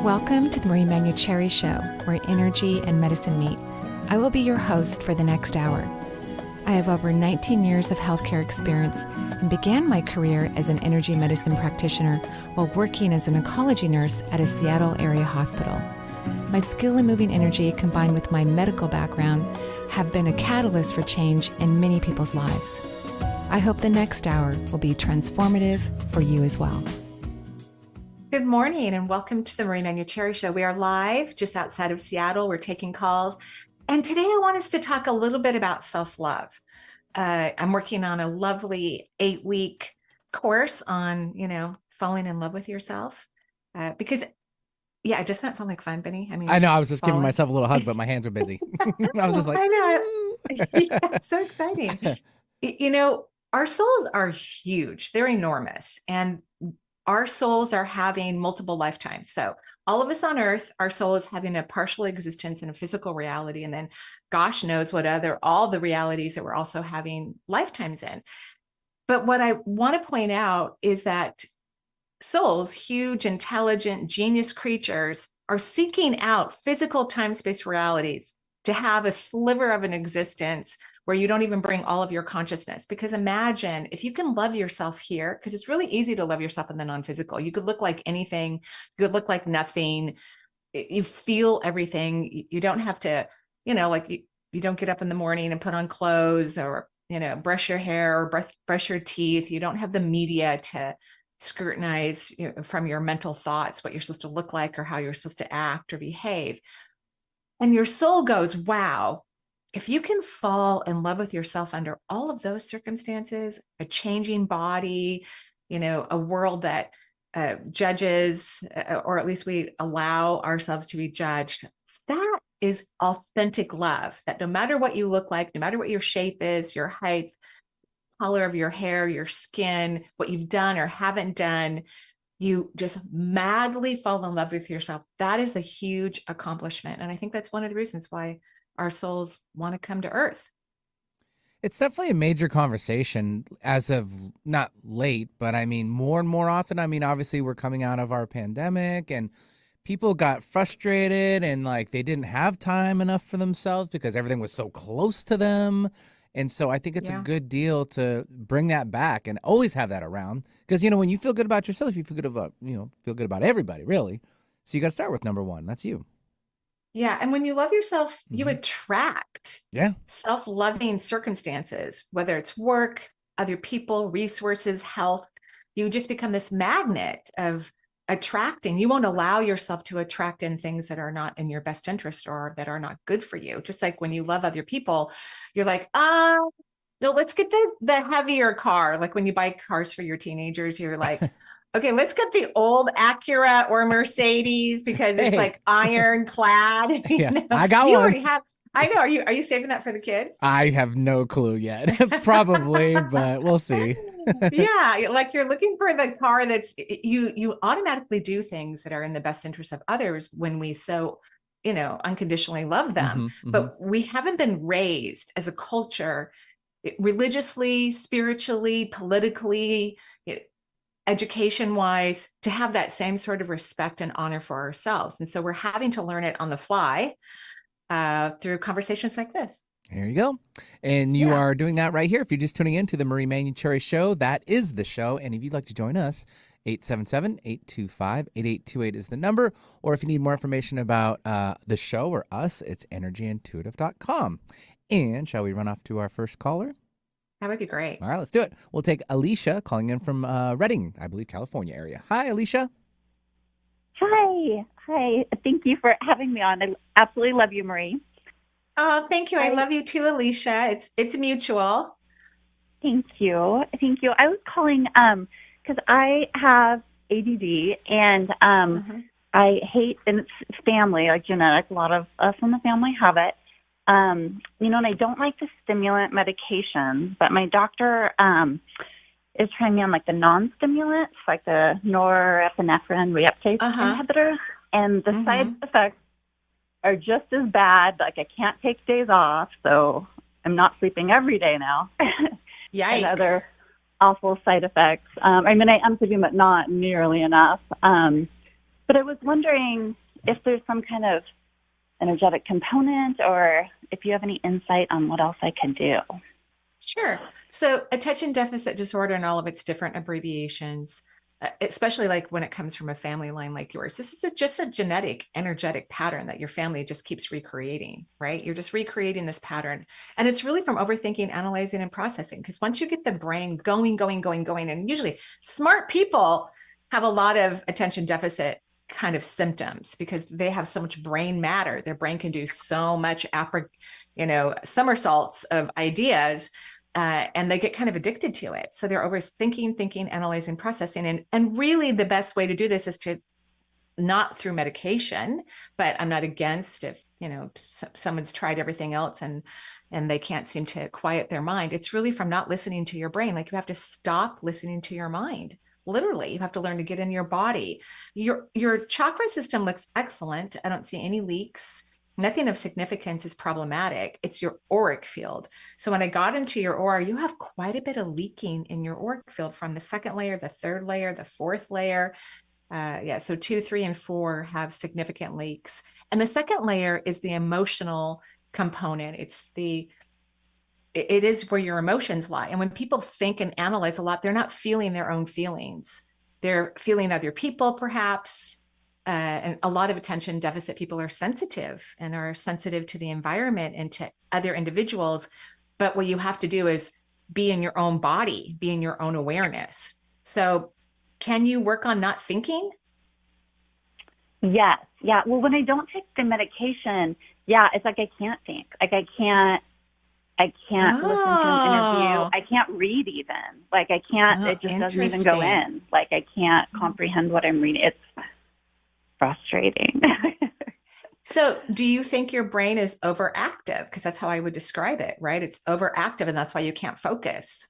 Welcome to the Manuchehri Show, where energy and medicine meet. I will be your host for the next hour. I have over 19 years of healthcare experience and began my career as an energy medicine practitioner while working as an oncology nurse at a Seattle area hospital. My skill in moving energy combined with my medical background have been a catalyst for change in many people's lives. I hope the next hour will be transformative for you as well. Good morning and welcome to the Marie Manuchehri Show. We are live just outside of Seattle. We're taking calls. And today I want us to talk a little bit about self-love. I'm working on a lovely 8-week course on, falling in love with yourself. Because, does that sound like fun, Benny? I know. I was just giving myself a little hug, but my hands were busy. I was just like, I know. Yeah, so exciting. Our souls are huge. They're enormous. And our souls are having multiple lifetimes. So all of us on earth, our soul is having a partial existence in a physical reality. And then gosh knows what all the realities that we're also having lifetimes in. But what I want to point out is that souls, huge, intelligent, genius creatures, are seeking out physical time-space realities to have a sliver of an existence where you don't even bring all of your consciousness. Because imagine if you can love yourself here, because it's really easy to love yourself in the non-physical. You could look like anything, you could look like nothing. You feel everything. You don't have to, you don't get up in the morning and put on clothes or, brush your hair or brush your teeth. You don't have the media to scrutinize from your mental thoughts what you're supposed to look like or how you're supposed to act or behave. And your soul goes, wow, if you can fall in love with yourself under all of those circumstances, a changing body, a world that judges, or at least we allow ourselves to be judged, that is authentic love. That no matter what you look like, no matter what your shape is, your height, color of your hair, your skin, what you've done or haven't done, you just madly fall in love with yourself. That is a huge accomplishment. And I think that's one of the reasons why our souls want to come to earth. it's definitely a major conversation as of not late, but I mean, more and more often. I mean, obviously we're coming out of our pandemic and people got frustrated and like they didn't have time enough for themselves because everything was so close to them. And so I think it's a good deal to bring that back and always have that around. Because, when you feel good about yourself, you feel good about, feel good about everybody, really. So you got to start with number one. That's you. Yeah. And when you love yourself, you attract self-loving circumstances, whether it's work, other people, resources, health. You just become this magnet of attracting. You won't allow yourself to attract in things that are not in your best interest or that are not good for you. Just like when you love other people, you're like, no, let's get the heavier car. Like when you buy cars for your teenagers, you're like, okay, let's get the old Acura or Mercedes because it's like ironclad. I got you one. Already have. I know. Are you saving that for the kids? I have no clue yet. Probably, but we'll see. Yeah, like you're looking for the car that's you automatically do things that are in the best interest of others when we so unconditionally love them. But we haven't been raised as a culture religiously, spiritually, politically, education wise, to have that same sort of respect and honor for ourselves. And so we're having to learn it on the fly through conversations like this. There you go. And you are doing that right here. If you're just tuning in to the Marie Manuchehri Show, that is the show. And if you'd like to join us, 877-825-8828 is the number. Or if you need more information about the show or us, it's energyintuitive.com. And shall we run off to our first caller? That would be great. All right, let's do it. We'll take Alicia calling in from Redding, I believe, California area. Hi, Alicia. Hi. Thank you for having me on. I absolutely love you, Marie. Oh, thank you. I love you too, Alicia. It's mutual. Thank you. I was calling because I have ADD and I hate, and it's family, like genetic. A lot of us in the family have it. And I don't like the stimulant medications, but my doctor is trying me on like the non-stimulants, like the norepinephrine reuptake inhibitor, and the side effects are just as bad. Like I can't take days off, so I'm not sleeping every day now. Yikes. And other awful side effects. I am sleeping, but not nearly enough. But I was wondering if there's some kind of energetic component, or if you have any insight on what else I could do. Sure. So attention deficit disorder and all of its different abbreviations, especially like when it comes from a family line like yours, this is just a genetic energetic pattern that your family just keeps recreating, right? You're just recreating this pattern. And it's really from overthinking, analyzing, and processing. Because once you get the brain going, and usually smart people have a lot of attention deficit kind of symptoms because they have so much brain matter. Their brain can do so much, somersaults of ideas, and they get kind of addicted to it. So they're overthinking, thinking, analyzing, processing. And really the best way to do this is to not through medication, but I'm not against if, someone's tried everything else and they can't seem to quiet their mind. It's really from not listening to your brain. Like you have to stop listening to your mind. Literally, you have to learn to get in your body. Your chakra system looks excellent. I don't see any leaks. Nothing of significance is problematic. It's your auric field. So when I got into your aura, you have quite a bit of leaking in your auric field from the second layer, the third layer, the fourth layer. So 2, 3, and 4 have significant leaks. And the second layer is the emotional component. It is where your emotions lie. And when people think and analyze a lot, they're not feeling their own feelings. They're feeling other people, perhaps. And a lot of attention deficit people are sensitive to the environment and to other individuals. But what you have to do is be in your own body, be in your own awareness. So can you work on not thinking? Yes. Yeah. Well, when I don't take the medication, it's like I can't think. Like I can't listen to an interview. I can't read even. Like I can't, it just doesn't even go in. Like I can't comprehend what I'm reading. It's frustrating. So do you think your brain is overactive? Because that's how I would describe it, right? It's overactive and that's why you can't focus.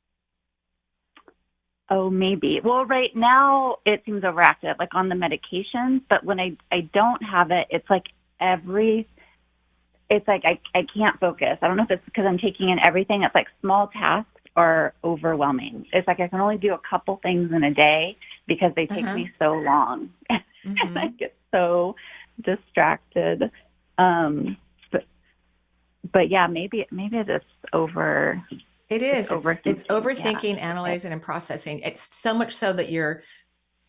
Oh, maybe. Well, right now it seems overactive, like on the medications, but when I don't have it, it's like I can't focus. I don't know if it's because I'm taking in everything. It's like small tasks are overwhelming. It's like I can only do a couple things in a day because they take me so long. And I get so distracted. But yeah, maybe it is over. It is. Overthinking. It's overthinking, analyzing, and processing. It's so much so that you're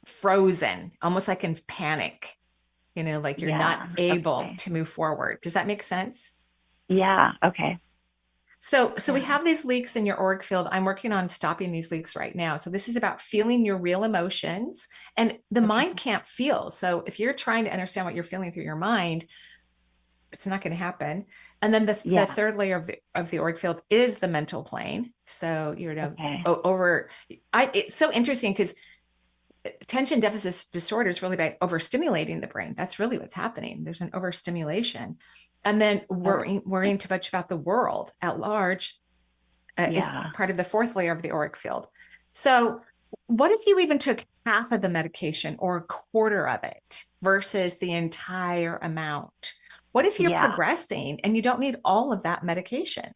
frozen, almost like in panic. Like you're not able to move forward. Does that make sense? Yeah. Okay. So we have these leaks in your auric field. I'm working on stopping these leaks right now. So this is about feeling your real emotions, and the mind can't feel. So if you're trying to understand what you're feeling through your mind, it's not going to happen. And then the third layer of the auric field is the mental plane. So it's so interesting because attention deficit disorder is really about overstimulating the brain. That's really what's happening. There's an overstimulation. And then worrying too much about the world at large is part of the fourth layer of the auric field. So what if you even took half of the medication or a quarter of it versus the entire amount? What if you're progressing and you don't need all of that medication?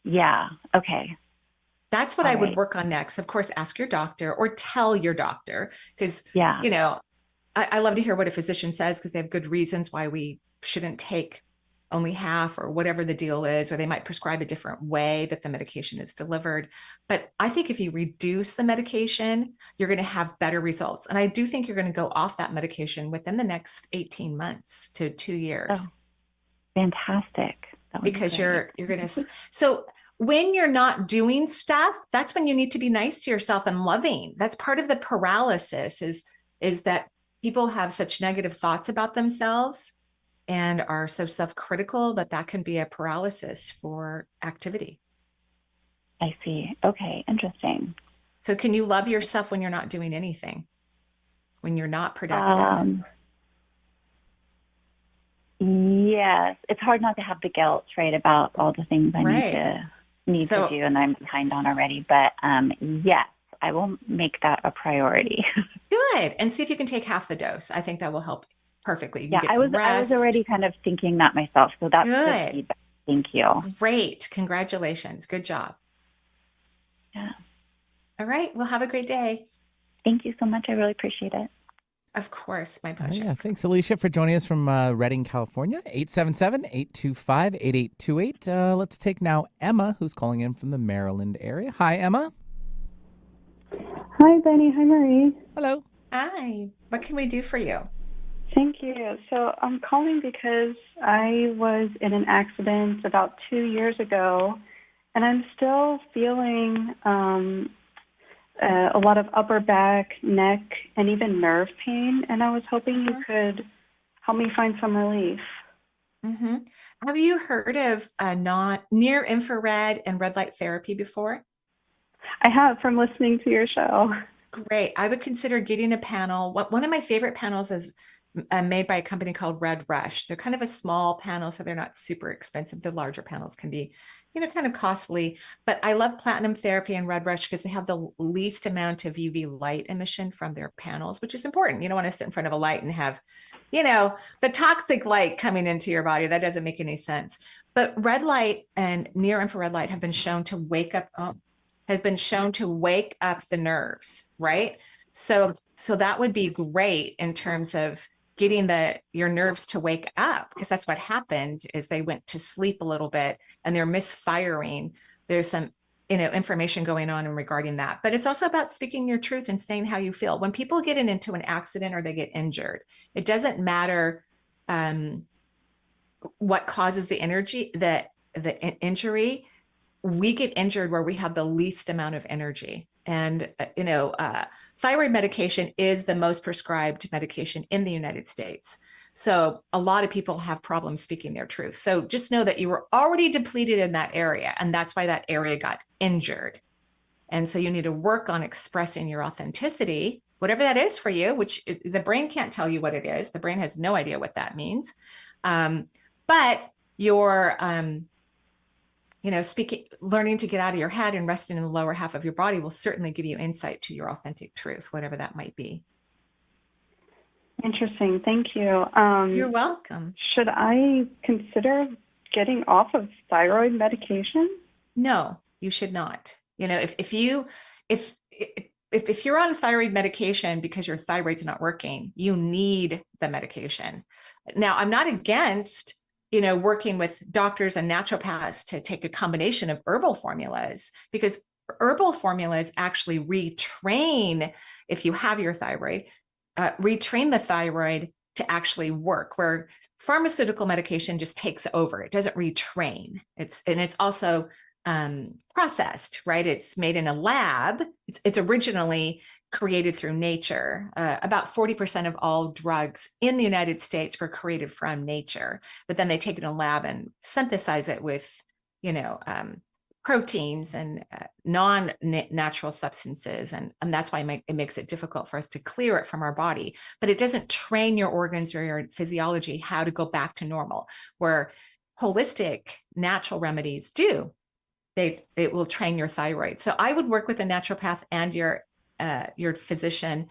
Yeah. Okay. That's what I would work on next. Of course, ask your doctor or tell your doctor because, I love to hear what a physician says because they have good reasons why we shouldn't take only half or whatever the deal is, or they might prescribe a different way that the medication is delivered. But I think if you reduce the medication, you're going to have better results. And I do think you're going to go off that medication within the next 18 months to 2 years. Oh, fantastic. Because you're going to, so when you're not doing stuff, that's when you need to be nice to yourself and loving. That's part of the paralysis is that people have such negative thoughts about themselves and are so self-critical that can be a paralysis for activity. I see. Okay. Interesting. So can you love yourself when you're not doing anything? When you're not productive? Yes. It's hard not to have the guilt, right, about all the things I need to do and I'm behind on already. But yes, I will make that a priority. Good. And see if you can take half the dose. I think that will help perfectly. You I was already kind of thinking that myself. So that's good feedback. Thank you. Great. Congratulations. Good job. Yeah. All right. Well, have a great day. Thank you so much. I really appreciate it. Of course, my pleasure. Yeah, thanks, Alicia, for joining us from Redding, California. 877-825-8828. Let's take now Emma, who's calling in from the Maryland area. Hi, Emma. Hi, Benny. Hi, Marie. Hello. Hi. What can we do for you? Thank you. So I'm calling because I was in an accident about 2 years ago, and I'm still feeling a lot of upper back, neck, and even nerve pain. And I was hoping you could help me find some relief. Mm-hmm. Have you heard of near infrared and red light therapy before? I have, from listening to your show. Great. I would consider getting a panel. One of my favorite panels is made by a company called Red Rush. They're kind of a small panel, so they're not super expensive. The larger panels can be, kind of costly. But I love platinum therapy and Red Rush because they have the least amount of UV light emission from their panels, which is important. You don't want to sit in front of a light and have, the toxic light coming into your body. That doesn't make any sense. But red light and near infrared light have been shown to wake up the nerves, right? So that would be great in terms of getting your nerves to wake up, because that's what happened is they went to sleep a little bit and they're misfiring. There's some, information going on regarding that. But it's also about speaking your truth and saying how you feel. When people get into an accident or they get injured, it doesn't matter what causes the injury. We get injured where we have the least amount of energy. And, thyroid medication is the most prescribed medication in the United States. So a lot of people have problems speaking their truth. So just know that you were already depleted in that area, and that's why that area got injured. And so you need to work on expressing your authenticity, whatever that is for you, which the brain can't tell you what it is. The brain has no idea what that means. But you're, learning to get out of your head and resting in the lower half of your body will certainly give you insight to your authentic truth, whatever that might be. Interesting. Thank you. You're welcome. Should I consider getting off of thyroid medication? No, you should not. If you're on thyroid medication because your thyroid's not working, you need the medication. Now, I'm not against working with doctors and naturopaths to take a combination of herbal formulas, because herbal formulas actually retrain, if you have your thyroid, retrain the thyroid to actually work, where pharmaceutical medication just takes over. It doesn't retrain. It's also processed, right? It's made in a lab. It's originally created through nature. About 40% of all drugs in the United States were created from nature, but then they take it in a lab and synthesize it with, proteins and non-natural substances. And that's why it makes it difficult for us to clear it from our body. But it doesn't train your organs or your physiology how to go back to normal, where holistic natural remedies do. It will train your thyroid. So I would work with a naturopath and your physician,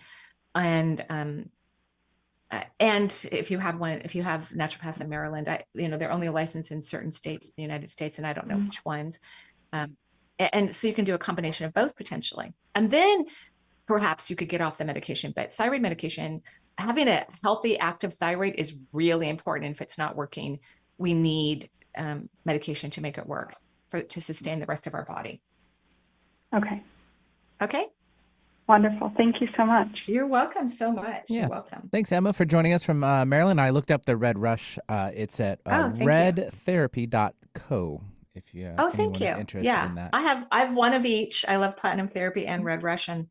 and if you have naturopaths in Maryland, they're only licensed in certain states in the United States, and I don't know which ones. And so you can do a combination of both potentially, and then perhaps you could get off the medication. But thyroid medication, having a healthy, active thyroid is really important. And if it's not working, we need medication to make it work, to sustain the rest of our body. Okay. Okay. Wonderful. Thank you so much. You're welcome so much. Yeah. You're welcome. Thanks, Emma, for joining us from Maryland. I looked up the Red Rush. It's at redtherapy.co. If you thank you. Interested in that. I have one of each. I love platinum therapy and Red Rush, and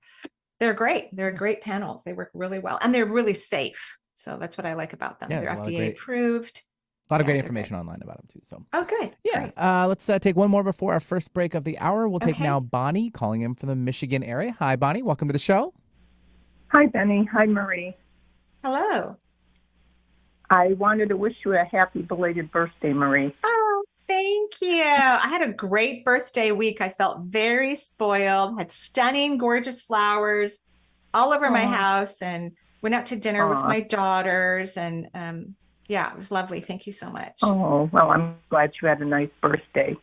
they're great. They're great panels. They work really well, and they're really safe. So that's what I like about them. Yeah, they're FDA approved. A lot of great information online about them too. So good. Yeah. Let's take one more before our first break of the hour. We'll take now Bonnie, calling in from the Michigan area. Hi, Bonnie. Welcome to the show. Hi, Benny. Hi, Marie. Hello. I wanted to wish you a happy belated birthday, Marie. Oh, thank you. I had a great birthday week. I felt very spoiled, had stunning, gorgeous flowers all over my house, and went out to dinner with my daughters. And it was lovely. Thank you so much. Oh, well, I'm glad you had a nice birthday.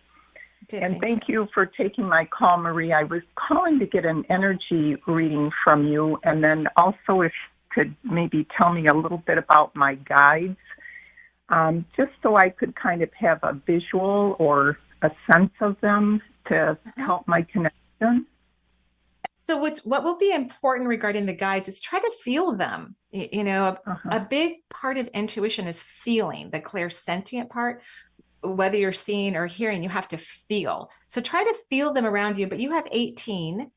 And thank you for taking my call, Marie. I was calling to get an energy reading from you, and then also if could maybe tell me a little bit about my guides, just so I could kind of have a visual or a sense of them to help my connection. So what will be important regarding the guides is try to feel them. A big part of intuition is feeling, the clairsentient part. Whether you're seeing or hearing, you have to feel. So try to feel them around you, but you have 18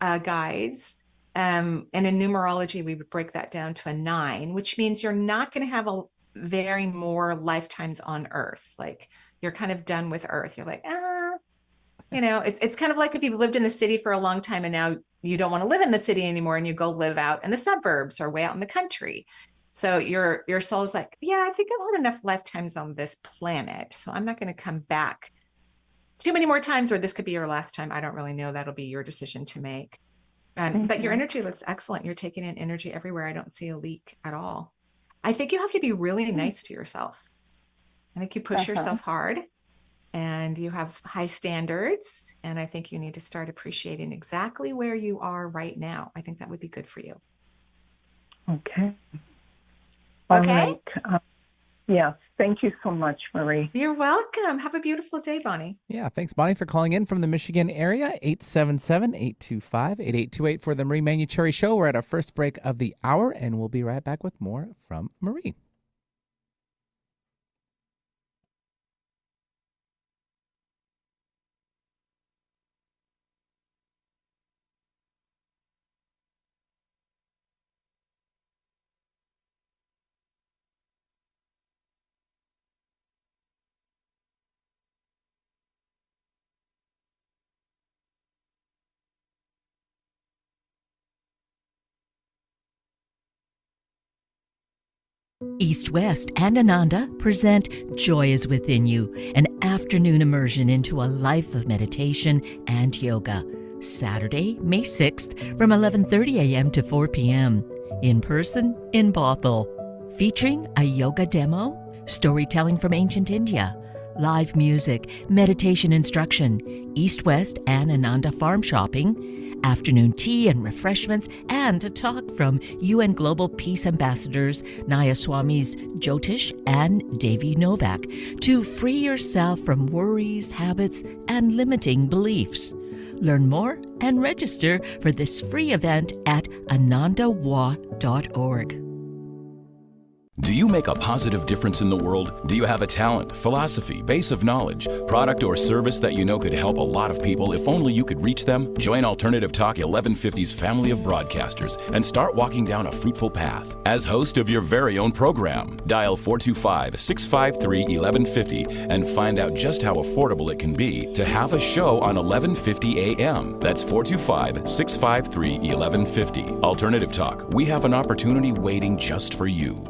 guides. And in numerology, we would break that down to a 9, which means you're not going to have a very more lifetimes on Earth. Like you're kind of done with Earth. You're like, it's kind of like if you've lived in the city for a long time and now you don't want to live in the city anymore and you go live out in the suburbs or way out in the country. So your soul is like, yeah, I think I've had enough lifetimes on this planet. So I'm not going to come back too many more times, or this could be your last time. I don't really know. That'll be your decision to make. But your energy looks excellent. You're taking in energy everywhere. I don't see a leak at all. I think you have to be really nice to yourself. I think you push yourself hard and you have high standards. And I think you need to start appreciating exactly where you are right now. I think that would be good for you. Okay. Okay. Yes. Thank you so much, Marie. You're welcome. Have a beautiful day, Bonnie. Yeah. Thanks, Bonnie, for calling in from the Michigan area. 877-825-8828 for the Marie Manuchehri Show. We're at our first break of the hour, and we'll be right back with more from Marie. East West and Ananda present Joy is Within You, an afternoon immersion into a life of meditation and yoga. Saturday, May 6th from 11:30 a.m. to 4 p.m. In person in Bothell. Featuring a yoga demo, storytelling from ancient India, live music, meditation instruction, East West and Ananda farm shopping, afternoon tea and refreshments, and a talk from UN Global Peace Ambassadors Naya Swamis Jyotish and Devi Novak to free yourself from worries, habits, and limiting beliefs. Learn more and register for this free event at anandawa.org. Do you make a positive difference in the world? Do you have a talent, philosophy, base of knowledge, product or service that you know could help a lot of people if only you could reach them? Join Alternative Talk 1150's family of broadcasters and start walking down a fruitful path. As host of your very own program, dial 425-653-1150 and find out just how affordable it can be to have a show on 1150 AM. That's 425-653-1150. Alternative Talk, we have an opportunity waiting just for you.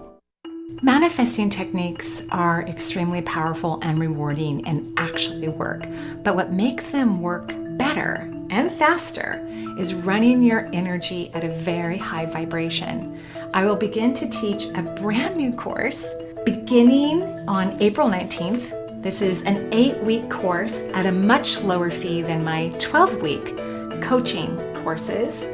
Manifesting techniques are extremely powerful and rewarding and actually work. But what makes them work better and faster is running your energy at a very high vibration. I will begin to teach a brand new course beginning on April 19th. This is an 8-week course at a much lower fee than my 12-week coaching courses,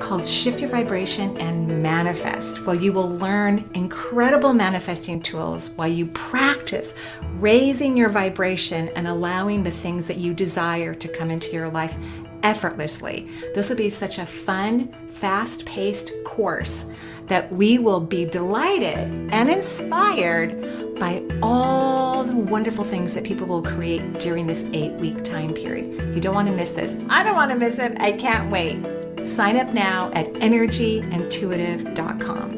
called Shift Your Vibration and Manifest. Well, you will learn incredible manifesting tools while you practice raising your vibration and allowing the things that you desire to come into your life effortlessly. This will be such a fun, fast-paced course that we will be delighted and inspired by all the wonderful things that people will create during this 8-week time period. You don't want to miss this. I don't want to miss it. I can't wait. Sign up now at energyintuitive.com.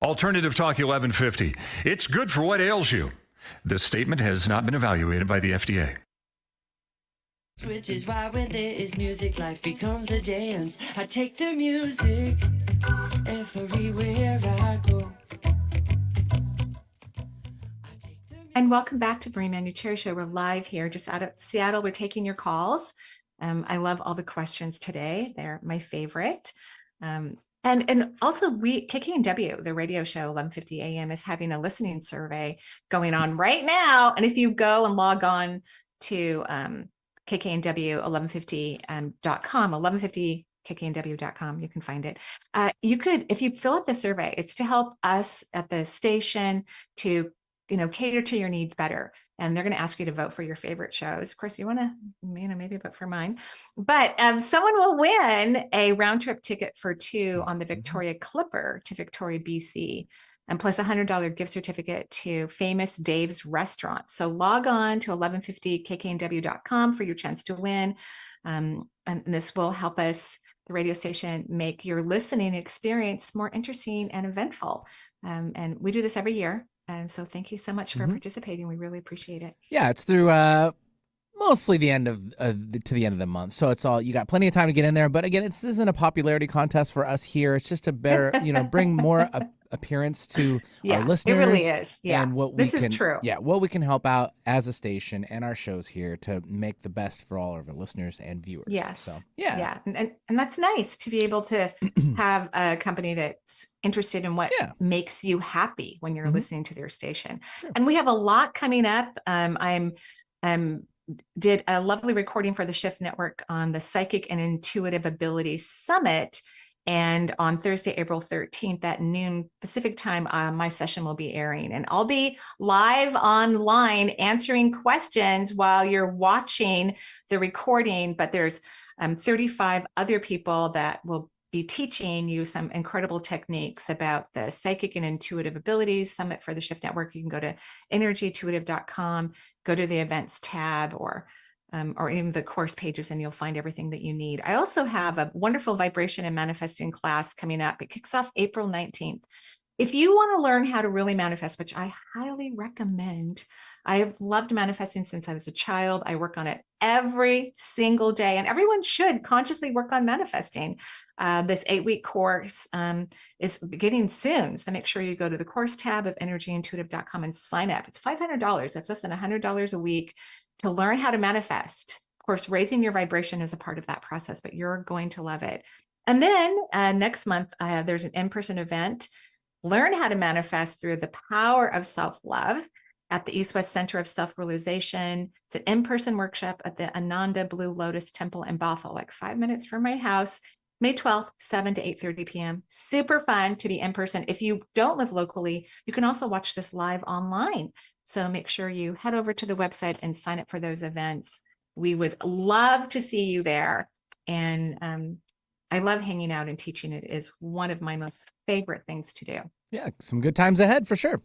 Alternative Talk 1150. It's good for what ails you. This statement has not been evaluated by the FDA. Which is why when there is music, life becomes a dance. I take the music everywhere I go. And welcome back to Marie Manuchehri Show. We're live here just out of Seattle. We're taking your calls. I love all the questions today. They're my favorite. And also KKNW, the radio show 1150 AM, is having a listening survey going on right now. And if you go and log on to KKNW 1150.com, 1150 kknw.com. You can find it. You could, if you fill out the survey, it's to help us at the station to, cater to your needs better. And they're going to ask you to vote for your favorite shows. Of course, you want to, maybe vote for mine. But someone will win a round trip ticket for 2 on the Victoria Clipper to Victoria, BC. And plus $100 gift certificate to Famous Dave's Restaurant. So log on to 1150kknw.com for your chance to win. And this will help us, the radio station, make your listening experience more interesting and eventful. And we do this every year. And so thank you so much for participating. We really appreciate it. Yeah, it's through mostly the end of to the end of the month. So it's all, you got plenty of time to get in there. But again, this isn't a popularity contest for us here. It's just a better, bring more appearance to our listeners. It really is. Yeah, and what this is true. Yeah, what we can help out as a station and our shows here to make the best for all of our listeners and viewers. Yes. So and that's nice to be able to have a company that's interested in what makes you happy when you're listening to their station. Sure. And we have a lot coming up. I'm did a lovely recording for the Shift Network on the Psychic and Intuitive Ability Summit. And on Thursday, April 13th at noon Pacific time, my session will be airing. And I'll be live online answering questions while you're watching the recording. But there's 35 other people that will be teaching you some incredible techniques about the Psychic and Intuitive Abilities Summit for the Shift Network. You can go to energyintuitive.com, go to the events tab, or even the course pages, and you'll find everything that you need. I also have a wonderful vibration and manifesting class coming up. It kicks off April 19th. If you want to learn how to really manifest, which I highly recommend, I have loved manifesting since I was a child. I work on it every single day, and everyone should consciously work on manifesting. This 8-week course is beginning soon. So make sure you go to the course tab of energyintuitive.com and sign up. It's $500. That's less than $100 a week to learn how to manifest. Of course, raising your vibration is a part of that process, but you're going to love it. And then next month, there's an in-person event. Learn how to manifest through the power of self-love at the East West Center of Self-Realization. It's an in-person workshop at the Ananda Blue Lotus Temple in Bothell, like 5 minutes from my house, May 12th, 7 to 8:30 p.m. Super fun to be in person. If you don't live locally, you can also watch this live online. So make sure you head over to the website and sign up for those events. We would love to see you there. And I love hanging out and teaching. It is one of my most favorite things to do. Yeah, some good times ahead for sure.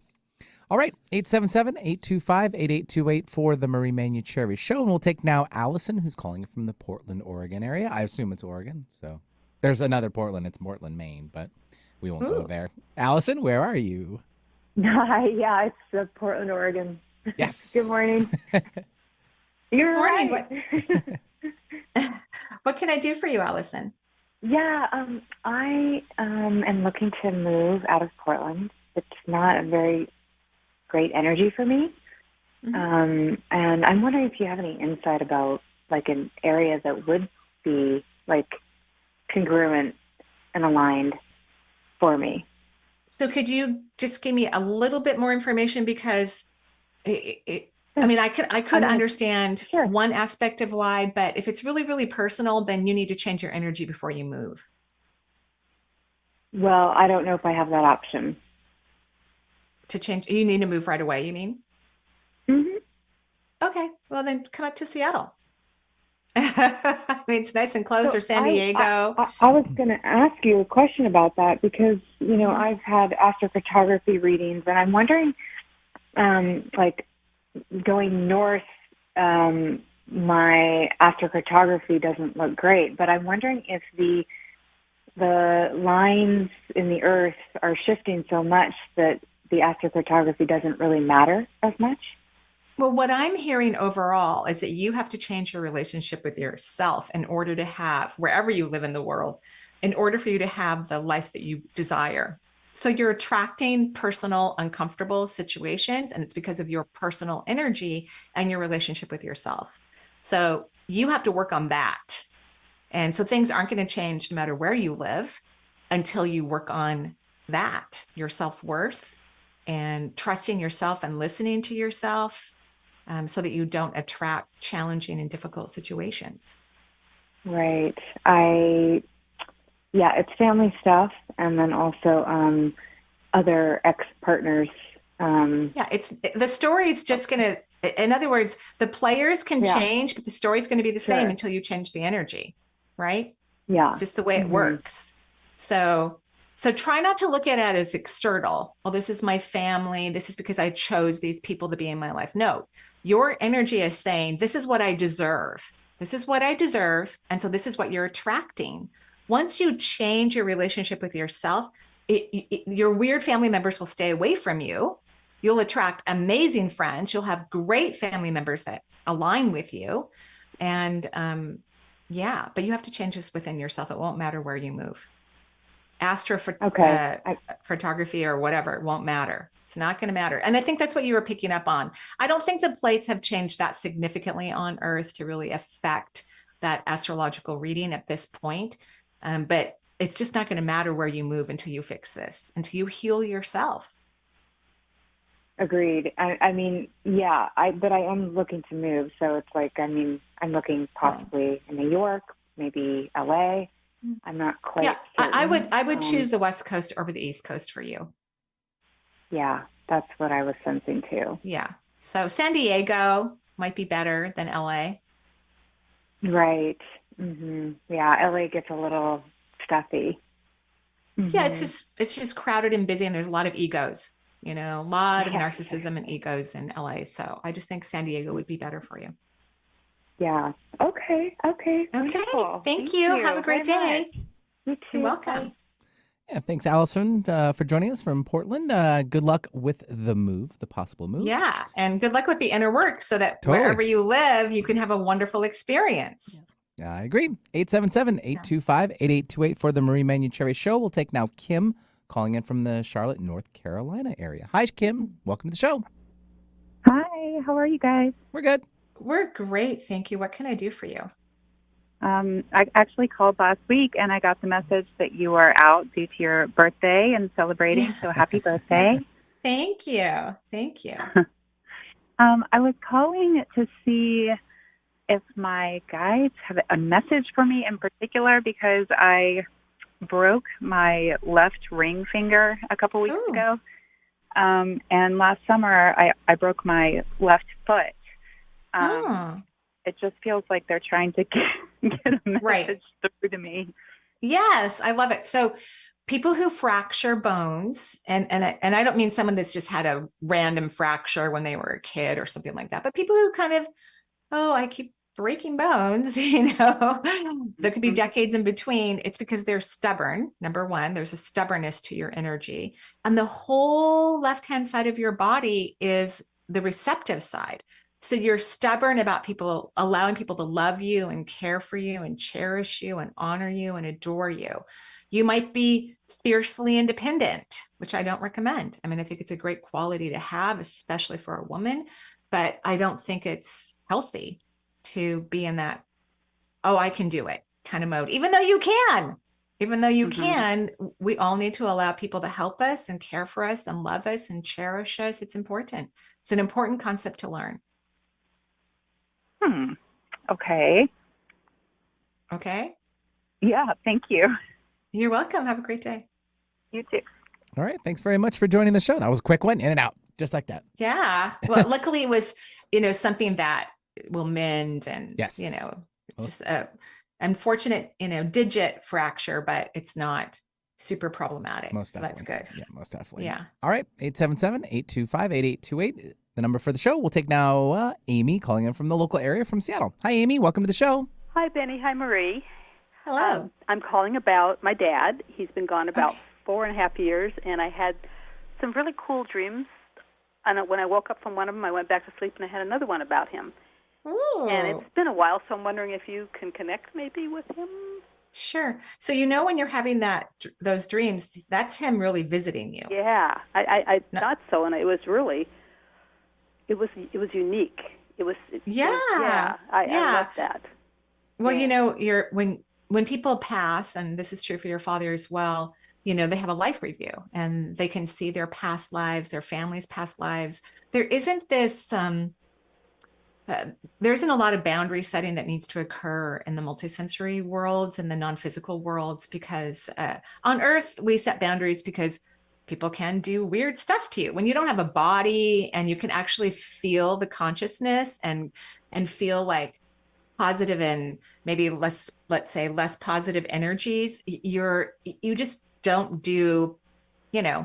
All right, 877-825-8828 for the Marie Manuchehri Show. And we'll take now Allison, who's calling from the Portland, Oregon area. I assume it's Oregon. So there's another Portland. It's Portland, Maine, but we won't go there. Allison, where are you? Hi, yeah, it's Portland, Oregon. Yes. Good morning. You're right. What can I do for you, Allison? Yeah, I am looking to move out of Portland. It's not a very great energy for me. And I'm wondering if you have any insight about like an area that would be like congruent and aligned for me. So could you just give me a little bit more information? Because I could understand one aspect of why, but if it's really, really personal, then you need to change your energy before you move. Well, I don't know if I have that option. To change, you need to move right away, you mean? Mm-hmm. Okay, well then come up to Seattle. I mean, it's nice and close, or San Diego. I was going to ask you a question about that because, you know, I've had astrocartography readings, and I'm wondering, like, going north, my astrocartography doesn't look great, but I'm wondering if the lines in the earth are shifting so much that the astrocartography doesn't really matter as much. Well, what I'm hearing overall is that you have to change your relationship with yourself in order to have, wherever you live in the world, in order for you to have the life that you desire. So you're attracting personal, uncomfortable situations, and it's because of your personal energy and your relationship with yourself. So you have to work on that. And so things aren't going to change no matter where you live until you work on that, your self-worth and trusting yourself and listening to yourself, so that you don't attract challenging and difficult situations. Right. I Yeah, it's family stuff, and then also other ex-partners. Yeah, the story's just going to, in other words, the players can change, but the story's going to be the same until you change the energy, right? Yeah. It's just the way it works. So try not to look at it as external. Well, this is my family. This is because I chose these people to be in my life. No, your energy is saying, this is what I deserve. This is what I deserve. And so this is what you're attracting. Once you change your relationship with yourself, your weird family members will stay away from you. You'll attract amazing friends. You'll have great family members that align with you. And but you have to change this within yourself. It won't matter where you move. Photography or whatever, it won't matter. It's not going to matter. And I think that's what you were picking up on. I don't think the plates have changed that significantly on Earth to really affect that astrological reading at this point. But it's just not going to matter where you move until you fix this, until you heal yourself. Agreed. I mean, yeah, but I am looking to move. So it's like, I mean, I'm looking possibly in New York, maybe LA. I'm not quite certain. I would choose the West Coast over the East Coast for you. Yeah, that's what I was sensing too. Yeah. So San Diego might be better than LA. Right. Yeah, LA gets a little stuffy. Yeah, it's just crowded and busy, and there's a lot of egos. A lot of narcissism and egos in LA. So I just think San Diego would be better for you. Yeah. Okay. Wonderful. Thank you. Have a great day. You too. You're welcome. Bye. Yeah, thanks, Allison, for joining us from Portland. Good luck with the possible move. Yeah, and good luck with the inner work so that wherever you live, you can have a wonderful experience. Yeah, I agree. 877-825-8828 for the Marie Manuchehri Show. We'll take now Kim, calling in from the Charlotte, North Carolina area. Hi, Kim. Welcome to the show. Hi. How are you guys? We're good. We're great. Thank you. What can I do for you? I actually called last week, and I got the message that you are out due to your birthday and celebrating. So happy birthday. Thank you. Thank you. I was calling to see if my guides have a message for me in particular, because I broke my left ring finger a couple weeks ago. And last summer, I broke my left foot. It just feels like they're trying to get a message through to me. Yes, I love it. So people who fracture bones, and I don't mean someone that's just had a random fracture when they were a kid or something like that, but people who kind of, I keep breaking bones, there could be decades in between. It's because they're stubborn. Number one, there's a stubbornness to your energy. And the whole left-hand side of your body is the receptive side. So you're stubborn about allowing people to love you and care for you and cherish you and honor you and adore you. You might be fiercely independent, which I don't recommend. I mean, I think it's a great quality to have, especially for a woman, but I don't think it's healthy to be in that, I can do it kind of mode, even though you can. We all need to allow people to help us and care for us and love us and cherish us. It's important. It's an important concept to learn. Okay. Okay. Yeah, thank you. You're welcome. Have a great day. You too. All right. Thanks very much for joining the show. That was a quick one, in and out, just like that. Yeah. Well, luckily it was, something that will mend and, just a unfortunate, digit fracture, but it's not super problematic. Most definitely. So that's good. Yeah, most definitely. Yeah. All right. 877-825-8828. The number for the show. We'll take now Amy calling in from the local area from Seattle. Hi, Amy. Welcome to the show. Hi, Benny. Hi, Marie. Hello. I'm calling about my dad. He's been gone about 4.5 years, and I had some really cool dreams. And when I woke up from one of them, I went back to sleep, and I had another one about him. Ooh. And it's been a while, so I'm wondering if you can connect maybe with him. Sure. So when you're having those dreams, that's him really visiting you. Yeah, I thought so, and it was really, it was unique. I love that. Well, when people pass, and this is true for your father as well, they have a life review and they can see their past lives, their family's past lives. There isn't this there isn't a lot of boundary setting that needs to occur in the multisensory worlds and the non-physical worlds, because on Earth, we set boundaries because people can do weird stuff to you. When you don't have a body and you can actually feel the consciousness and feel like positive and maybe less, let's say, less positive energies, you just don't do,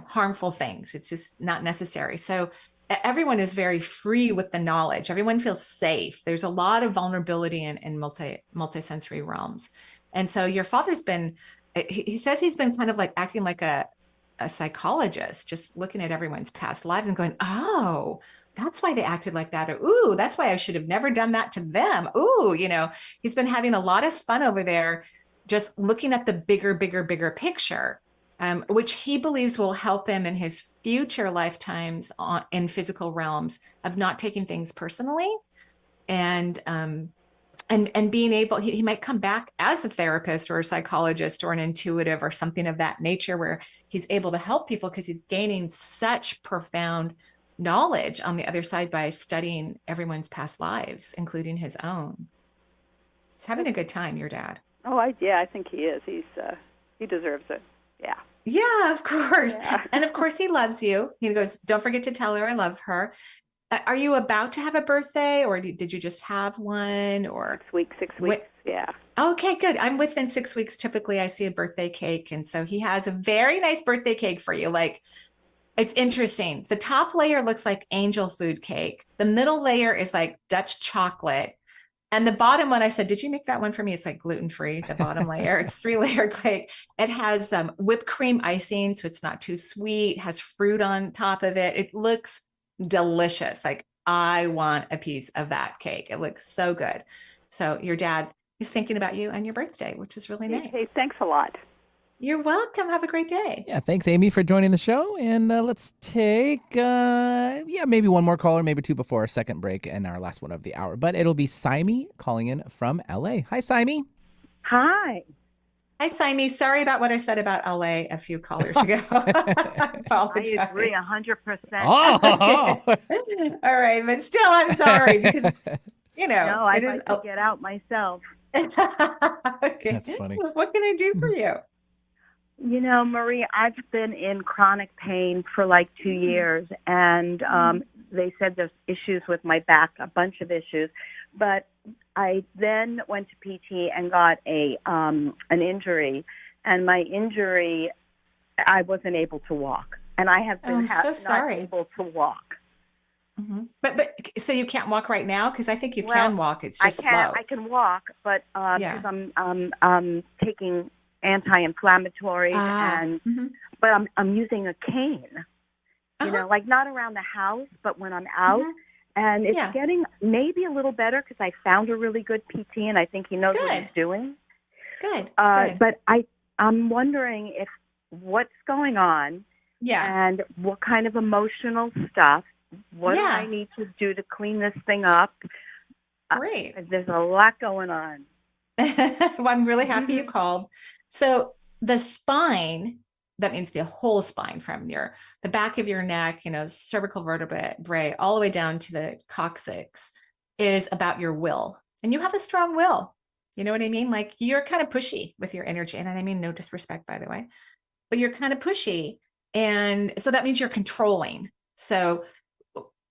harmful things. It's just not necessary. So everyone is very free with the knowledge. Everyone feels safe. There's a lot of vulnerability in multisensory realms. And so your father's been, he says he's been kind of like acting like a psychologist, just looking at everyone's past lives and going, oh, that's why they acted like that. Or, ooh, that's why I should have never done that to them. Ooh, he's been having a lot of fun over there, just looking at the bigger picture, which he believes will help him in his future lifetimes in physical realms of not taking things personally. And being able, he might come back as a therapist or a psychologist or an intuitive or something of that nature, where he's able to help people because he's gaining such profound knowledge on the other side by studying everyone's past lives, including his own. He's having a good time, your dad. Oh, I think he is. He deserves it. Yeah. Yeah, of course. Yeah. And of course he loves you. He goes, don't forget to tell her I love her. Are you about to have a birthday, or did you just have one? Or 6 weeks. Yeah. Okay, good. I'm within 6 weeks. Typically I see a birthday cake. And so he has a very nice birthday cake for you. Like, it's interesting. The top layer looks like angel food cake. The middle layer is like Dutch chocolate. And the bottom one, I said, did you make that one for me? It's like gluten-free, the bottom layer. It's 3-layer cake. It has whipped cream icing, so it's not too sweet, has fruit on top of it. It looks delicious. Like, I want a piece of that cake. It looks so good. So your dad is thinking about you and your birthday, which is really nice. Hey, thanks a lot. You're welcome. Have a great day. Yeah, thanks, Amy, for joining the show. And let's take, maybe one more caller, maybe two before our second break and our last one of the hour. But it'll be Saimi calling in from LA. Hi, Saimi. Hi. Hi, Saimi. Sorry about what I said about LA a few callers ago. I apologize. I agree 100%. Oh. All right, but still, I'm sorry because, No, I'd like to get out myself. Okay. That's funny. What can I do for you? Marie, I've been in chronic pain for like 2 years, and they said there's issues with my back, a bunch of issues. But I then went to PT and got an injury, and my injury, I wasn't able to walk, and I have been not able to walk. Mm-hmm. But so you can't walk right now? Because I think you can walk. It's just slow. I can walk, but because I'm taking anti-inflammatories but I'm using a cane. Like not around the house, but when I'm out. And it's getting maybe a little better because I found a really good PT, and I think he knows what he's doing. Good. But I'm wondering if what's going on, and what kind of emotional stuff. What do I need to do to clean this thing up? Great. There's a lot going on. Well, I'm really happy you called. So the spine, that means the whole spine from the back of your neck, cervical vertebrae, all the way down to the coccyx, is about your will. And you have a strong will. You know what I mean? Like, you're kind of pushy with your energy. And I mean, no disrespect, by the way, but you're kind of pushy. And so that means you're controlling. So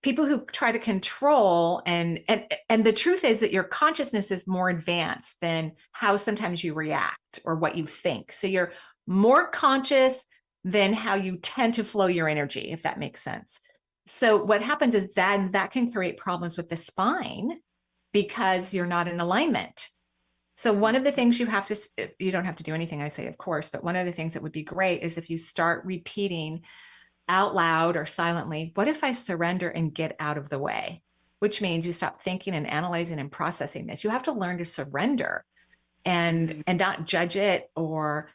people who try to control and the truth is that your consciousness is more advanced than how sometimes you react or what you think. So you're more conscious than how you tend to flow your energy, if that makes sense. So what happens is that can create problems with the spine because you're not in alignment. So one of the things you don't have to do anything I say, of course, but one of the things that would be great is if you start repeating out loud or silently, what if I surrender and get out of the way? Which means you stop thinking and analyzing and processing this. You have to learn to surrender and not judge it or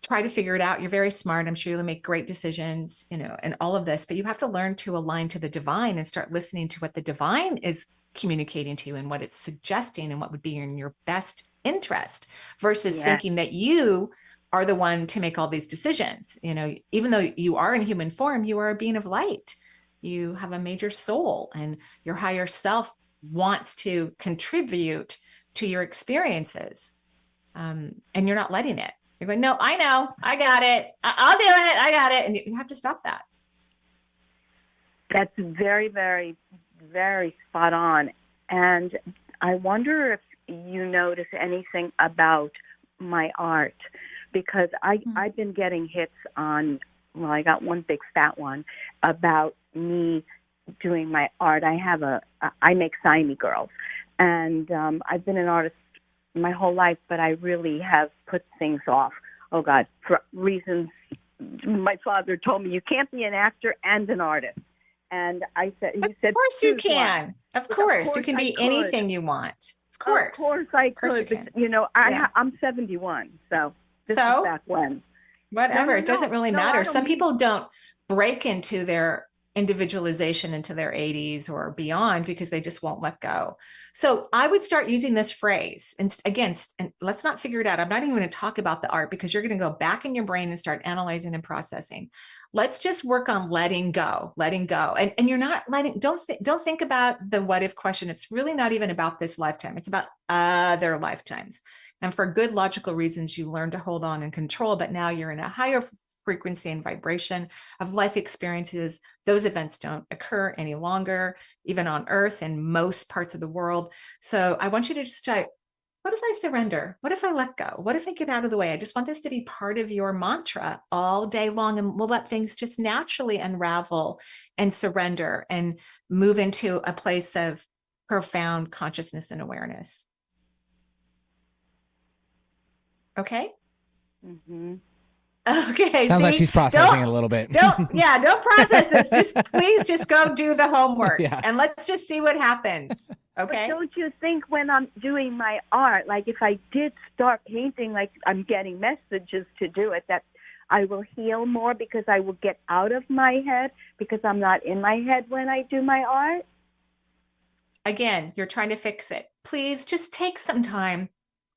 try to figure it out. You're very smart. I'm sure you'll make great decisions, and all of this, but you have to learn to align to the divine and start listening to what the divine is communicating to you and what it's suggesting and what would be in your best interest versus thinking that you are the one to make all these decisions. Even though you are in human form, you are a being of light. You have a major soul, and your higher self wants to contribute to your experiences. And you're not letting it. You're going, no, I know, I got it. I'll do it. I got it. And you have to stop that. That's very, very, very spot on. And I wonder if you notice anything about my art, because I've been getting hits on, well, I got one big fat one about me doing my art. I make Siamese girls, and I've been an artist my whole life, but I really have put things off. Oh God, for reasons. My father told me you can't be an actor and an artist. And I said, he said, of course you can. Of course you can be anything you want. Of course I could. But, you know, I'm 71, so this is back when. Whatever, it doesn't really matter. Some mean... people don't break into their individualization into their 80s or beyond because they just won't let go. So I would start using this phrase. And again, and let's not figure it out. I'm not even going to talk about the art because you're going to go back in your brain and start analyzing and processing. Let's just work on letting go. And you're not letting, don't think about the what if question. It's really not even about this lifetime. It's about other lifetimes. And for good logical reasons, you learn to hold on and control, but now you're in a higher frequency and vibration of life experiences. Those events don't occur any longer, even on Earth in most parts of the world. So I want you to just type, what if I surrender? What if I let go? What if I get out of the way? I just want this to be part of your mantra all day long, and we'll let things just naturally unravel and surrender and move into a place of profound consciousness and awareness. Okay? Mm-hmm. Okay. Sounds like she's processing it a little bit. Don't process this. Please just go do the homework and let's just see what happens. Okay. But don't you think when I'm doing my art, like if I did start painting, like I'm getting messages to do it, that I will heal more because I will get out of my head because I'm not in my head when I do my art? Again, you're trying to fix it. Please just take some time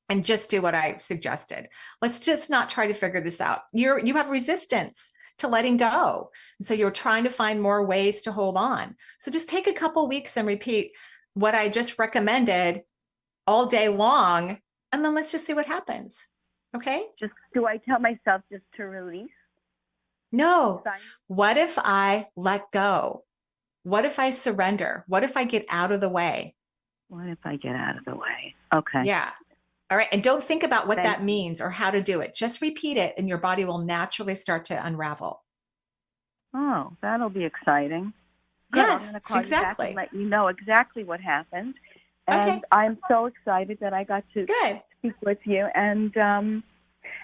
and just do what I suggested. Let's just not try to figure this out. You have resistance to letting go. And so you're trying to find more ways to hold on. So just take a couple weeks and repeat what I just recommended all day long. And then let's just see what happens. Okay? Just do I tell myself just to release? No. What if I let go? What if I surrender? What if I get out of the way? What if I get out of the way? Okay. Yeah. All right. And don't think about what that means or how to do it. Just repeat it and your body will naturally start to unravel. Oh, that'll be exciting. Yes, I'm going to call exactly. you back and let you know exactly what happened. And I'm so excited that I got to speak with you. And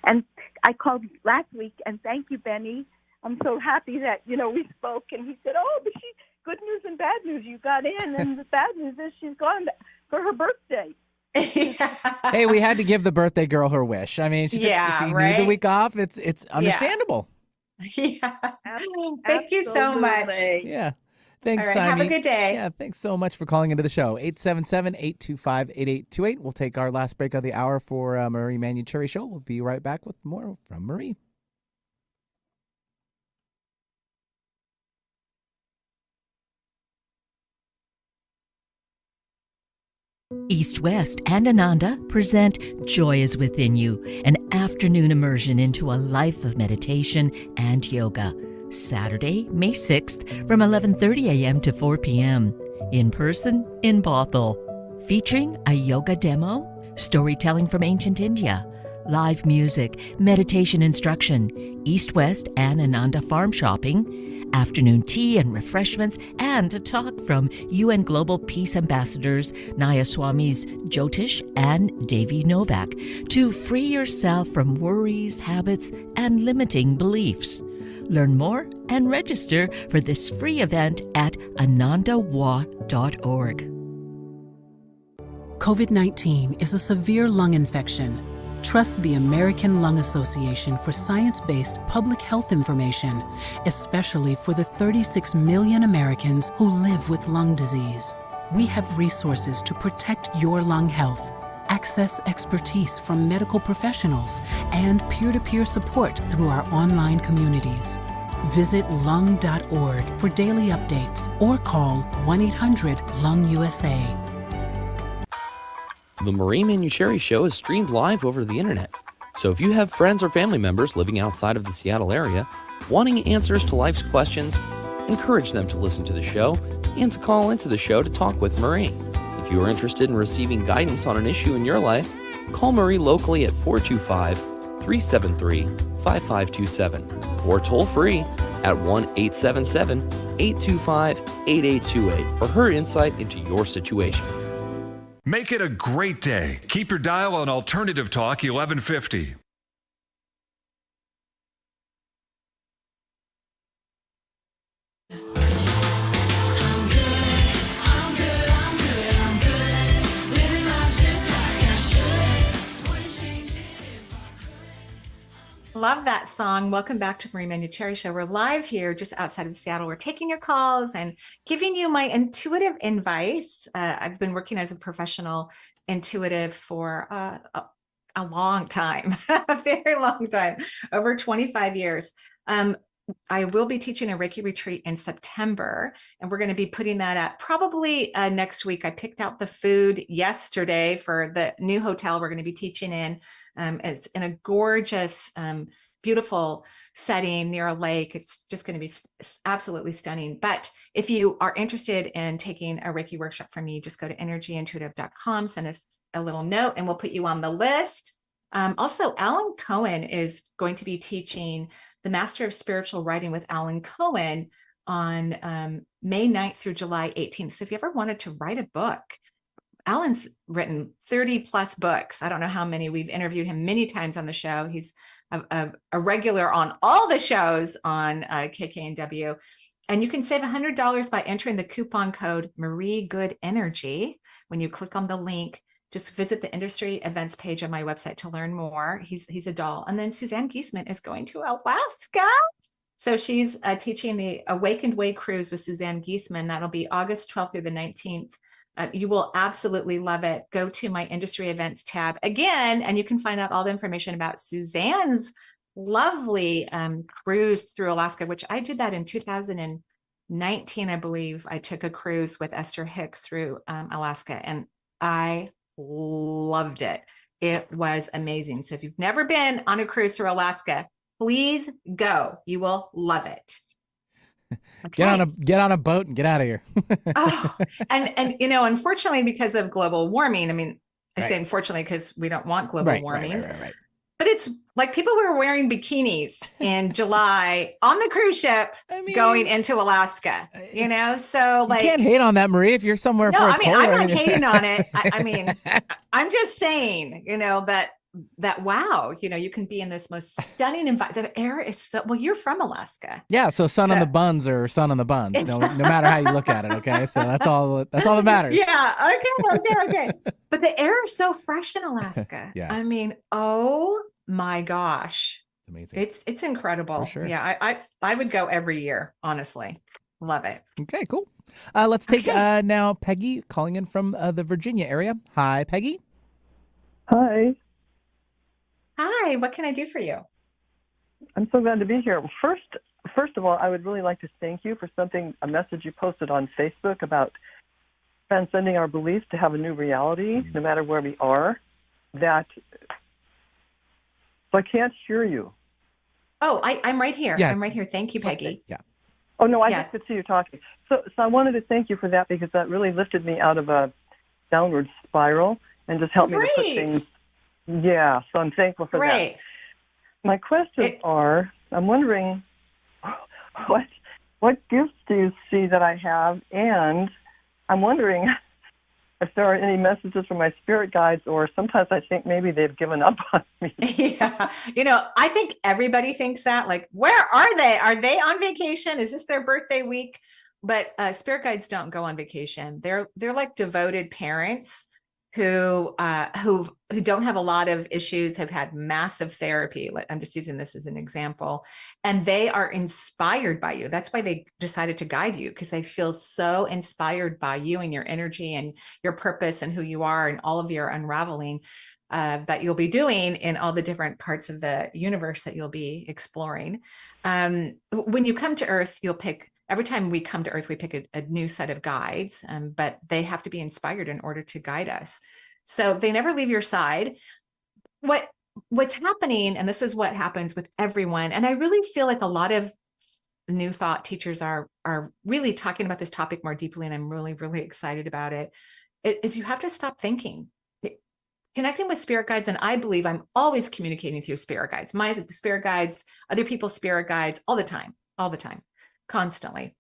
I called last week, and thank you, Benny. I'm so happy that, we spoke. And he said, oh, but good news and bad news. You got in, and the bad news is she's gone for her birthday. Hey, we had to give the birthday girl her wish. I mean, she needed the week off. It's understandable. Yeah. Thank you so much. Yeah. Thanks, All right, Simon. have a good day. Yeah, thanks so much for calling into the show. 877-825-8828. We'll take our last break of the hour for Marie Manuchehri Show. We'll be right back with more from Marie. East West and Ananda present Joy is Within You, an afternoon immersion into a life of meditation and yoga. Saturday, May 6th from 11:30 a.m. to 4 p.m. In person in Bothell. Featuring a yoga demo, storytelling from ancient India, live music, meditation instruction, East West and Ananda farm shopping, afternoon tea and refreshments, and a talk from UN Global Peace Ambassadors Naya Swamis Jyotish and Devi Novak to free yourself from worries, habits, and limiting beliefs. Learn more and register for this free event at anandawa.org. COVID-19 is a severe lung infection. Trust the American Lung Association for science-based public health information, especially for the 36 million Americans who live with lung disease. We have resources to protect your lung health. Access expertise from medical professionals and peer-to-peer support through our online communities. Visit lung.org for daily updates or call 1-800-LUNG-USA. The Marie Manuchehri Show is streamed live over the internet. So if you have friends or family members living outside of the Seattle area, wanting answers to life's questions, encourage them to listen to the show and to call into the show to talk with Marie. If you are interested in receiving guidance on an issue in your life, call Marie locally at 425-373-5527 or toll free at 1-877-825-8828 for her insight into your situation. Make it a great day. Keep your dial on Alternative Talk 1150. Love that song. Welcome back to Marie Manuchehri Show. We're live here just outside of Seattle. We're taking your calls and giving you my intuitive advice. I've been working as a professional intuitive for a long time, a very long time, over 25 years. I will be teaching a Reiki retreat in September, and we're going to be putting that at probably next week. I picked out the food yesterday for the new hotel we're going to be teaching in. It's in a gorgeous, beautiful setting near a lake. It's just going to be absolutely stunning. But if you are interested in taking a Reiki workshop from me, just go to energyintuitive.com, send us a little note, and we'll put you on the list. Also, Alan Cohen is going to be teaching the Master of Spiritual Writing with Alan Cohen on May 9th through July 18th. So if you ever wanted to write a book, Alan's written 30 plus books. I don't know how many. We've interviewed him many times on the show. He's a regular on all the shows on KKNW. And you can save $100 by entering the coupon code Marie Good Energy. When you click on the link, just visit the industry events page on my website to learn more. He's a doll. And then Suzanne Giesman is going to Alaska. So she's teaching the Awakened Way Cruise with Suzanne Giesman. That'll be August 12th through the 19th. You will absolutely love it. Go to my industry events tab again, and you can find out all the information about Suzanne's lovely cruise through Alaska, which I did that in 2019, I believe. I took a cruise with Esther Hicks through Alaska, and I loved it. It was amazing. So if you've never been on a cruise through Alaska, please go. You will love it. Okay. Get on a boat and get out of here. and unfortunately, because of global warming, I mean, I say Right. unfortunately because we don't want global warming. Right. But it's like people were wearing bikinis in July on the cruise ship going into Alaska, so like. You can't hate on that, Marie, if you're somewhere No, where I it's mean, colder. I'm not hating on it. I mean, I'm just saying, that wow, you can be in this most stunning environment. The air is so, well, you're from Alaska. Yeah, so sun on the buns or sun on the buns, no matter how you look at it, okay? So that's all that matters. Yeah, okay. But the air is so fresh in Alaska. Yeah. I mean, oh my gosh. It's amazing. It's incredible. For sure. Yeah, I would go every year, honestly. Love it. Okay, cool. Let's take now Peggy calling in from the Virginia area. Hi, Peggy. Hi. Hi, what can I do for you? I'm so glad to be here. First of all, I would really like to thank you for a message you posted on Facebook about transcending our beliefs to have a new reality, no matter where we are. So I can't hear you. Oh, I'm right here. Yeah. I'm right here. Thank you, Peggy. Okay. Yeah. Oh, no, I just could see you talking. So I wanted to thank you for that because that really lifted me out of a downward spiral and just helped me to put things. Yeah, so I'm thankful for that. My questions are, I'm wondering what gifts do you see that I have? And I'm wondering if there are any messages from my spirit guides, or sometimes I think maybe they've given up on me. Yeah. I think everybody thinks that, like, where are they? Are they on vacation? Is this their birthday week? But spirit guides don't go on vacation. They're like devoted parents who don't have a lot of issues, have had massive therapy. I'm just using this as an example. And they are inspired by you. That's why they decided to guide you, because they feel so inspired by you and your energy and your purpose and who you are and all of your unraveling that you'll be doing in all the different parts of the universe that you'll be exploring. When you come to Earth, every time we come to Earth, we pick a new set of guides, but they have to be inspired in order to guide us. So they never leave your side. What's happening, and this is what happens with everyone, and I really feel like a lot of new thought teachers are really talking about this topic more deeply, and I'm really, really excited about it, is you have to stop thinking. Connecting with spirit guides, and I believe I'm always communicating through spirit guides, my spirit guides, other people's spirit guides, all the time, constantly.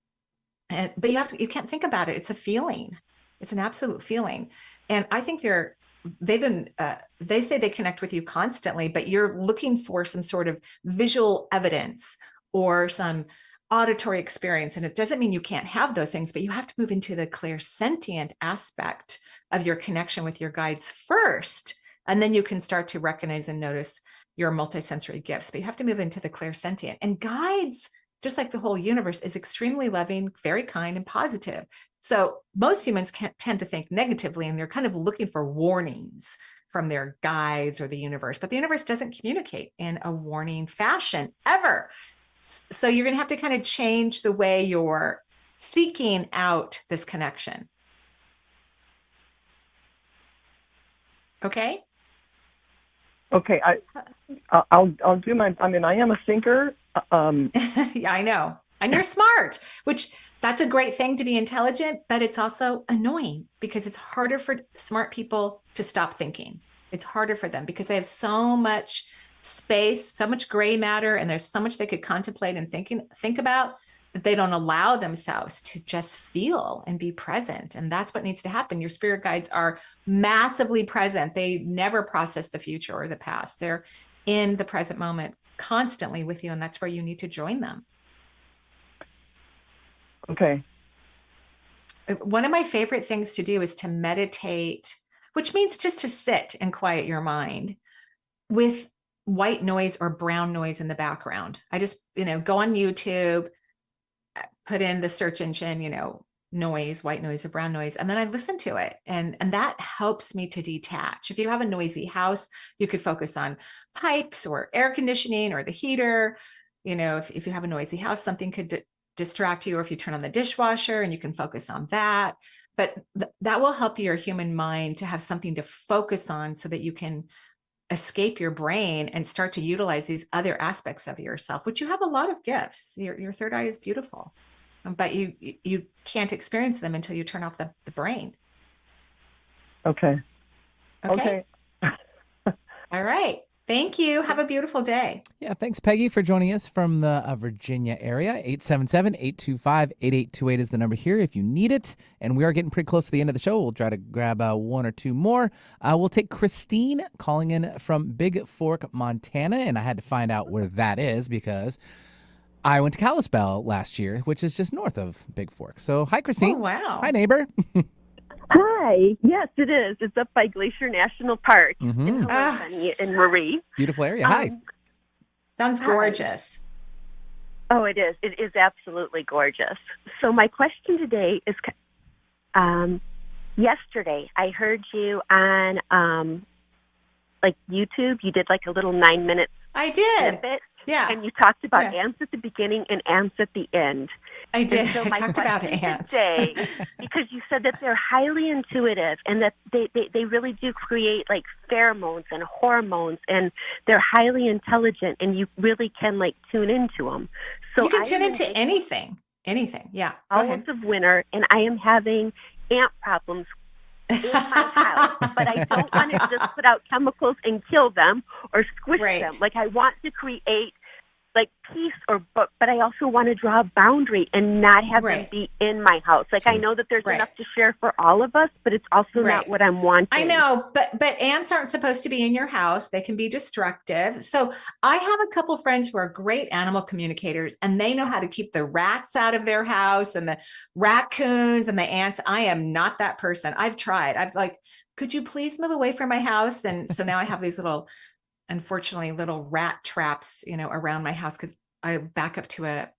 But you can't think about it. It's a feeling. It's an absolute feeling. And I think they say they connect with you constantly, but you're looking for some sort of visual evidence or some auditory experience. And it doesn't mean you can't have those things, but you have to move into the clairsentient aspect of your connection with your guides first. And then you can start to recognize and notice your multisensory gifts, but you have to move into the clairsentient. And guides, just like the whole universe, is extremely loving, very kind, and positive. So most humans tend to think negatively, and they're kind of looking for warnings from their guides or the universe, but the universe doesn't communicate in a warning fashion ever. So you're going to have to kind of change the way you're seeking out this connection. Okay. Okay. I'll do my, I mean, I am a thinker. Yeah, I know. And you're smart, which that's a great thing to be intelligent, but it's also annoying because it's harder for smart people to stop thinking. It's harder for them because they have so much space, so much gray matter, and there's so much they could contemplate and think about that they don't allow themselves to just feel and be present. And that's what needs to happen. Your spirit guides are massively present. They never process the future or the past. They're in the present moment constantly with you, and that's where you need to join them. Okay. One of my favorite things to do is to meditate, which means just to sit and quiet your mind with white noise or brown noise in the background. I just, go on YouTube, put in the search engine, noise, white noise or brown noise, and then I listen to it. And that helps me to detach. If you have a noisy house, you could focus on pipes or air conditioning or the heater. If you have a noisy house, something could distract you, or if you turn on the dishwasher and you can focus on that. But that will help your human mind to have something to focus on so that you can escape your brain and start to utilize these other aspects of yourself, which you have a lot of gifts. Your third eye is beautiful, but you can't experience them until you turn off the brain. Okay. Okay. All right. Thank you. Have a beautiful day. Yeah, thanks, Peggy, for joining us from the Virginia area. 877-825-8828 is the number here if you need it. And we are getting pretty close to the end of the show. We'll try to grab one or two more. We'll take Christine calling in from Big Fork, Montana. And I had to find out where that is because I went to Kalispell last year, which is just north of Big Fork. So, hi, Christine. Oh, wow. Hi, neighbor. Hi. Yes, it is. It's up by Glacier National Park in Hawaii and Marie. Beautiful area. Hi. Sounds gorgeous. Oh, it is. It is absolutely gorgeous. So my question today is, yesterday I heard you on YouTube. You did like a little 9-minute I did. snippet. Yeah. And you talked about ants at the beginning and ants at the end. I did. So I talked about ants. Today, because you said that they're highly intuitive and that they really do create like pheromones and hormones, and they're highly intelligent, and you really can like tune into them. So you can tune into anything. Yeah. Hours of winter, and I am having ant problems in my house, but I don't want to just put out chemicals and kill them or squish them. Like I want to create like peace, but I also want to draw a boundary and not have them be in my house. Like I know that there's enough to share for all of us, but it's also not what I'm wanting. I know, but ants aren't supposed to be in your house. They can be destructive. So I have a couple friends who are great animal communicators, and they know how to keep the rats out of their house and the raccoons and the ants. I am not that person. I've tried. I've like, could you please move away from my house? And so now I have these unfortunately little rat traps, around my house, because I back up to a